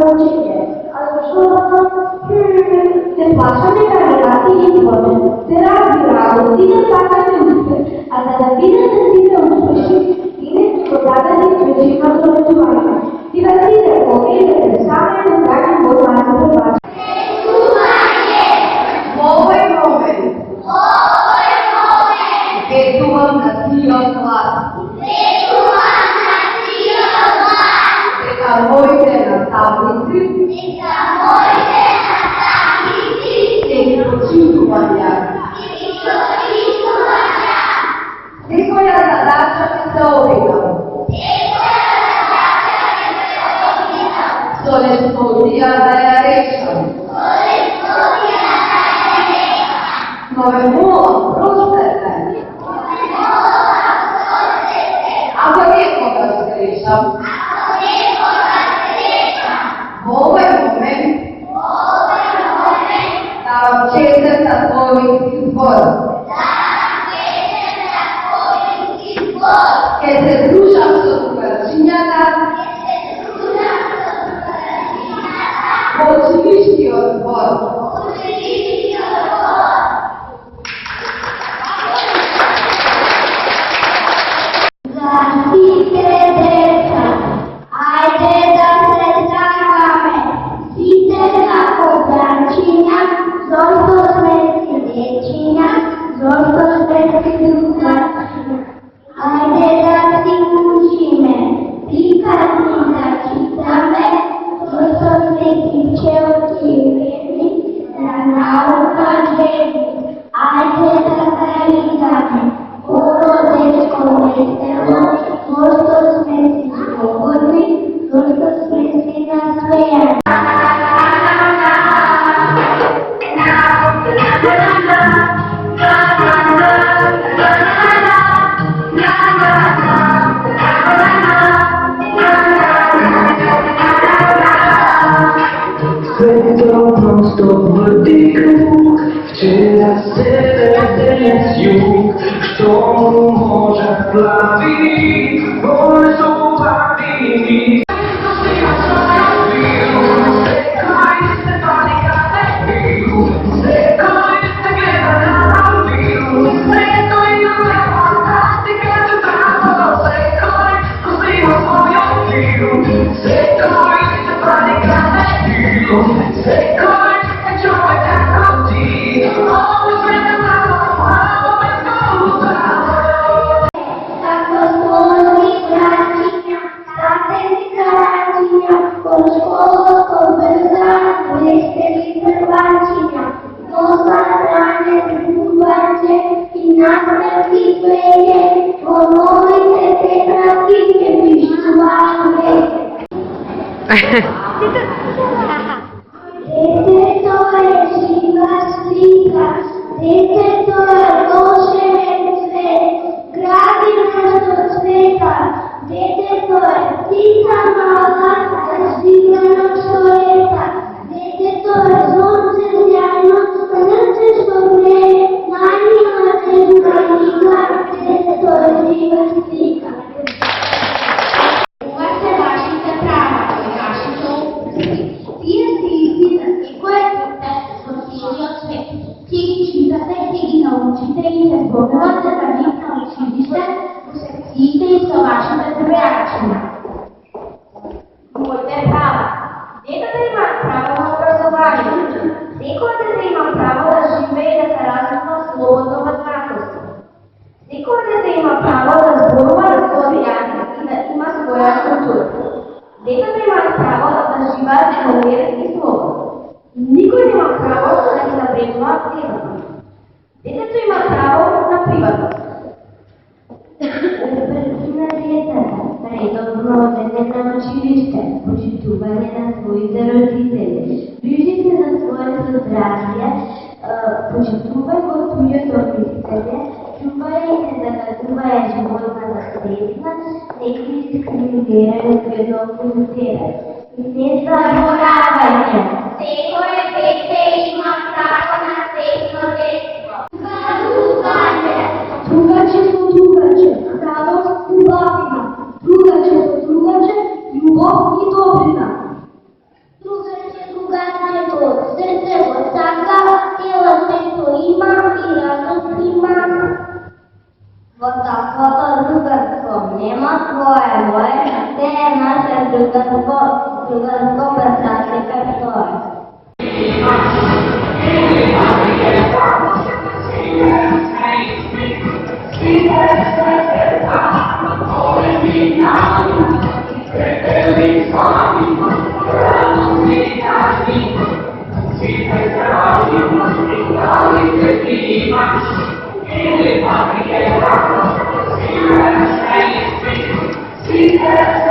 учение. Защото се плащаме карелати и вода. Се разбира, ти да плащаме успех, а за да видя да си се успеши, и не продадени свечима за това. И да си да покидате само и да кажем Бога за това. Ovaj moment vetuvam na cijel glas. Neka mojte na tablici i pročituvanja. Nikoja zadača mi se ovima. Što ne studija da ja rečam. Nove mola, prostete. Ako nekoga srećam, ovaj moment da vam čestitam tvoj izbor. Kad se družam sa drugačinjaka, očiviški odbor. Wczoraj serce jug, kto może plawić, wolę zobaczyć. Secret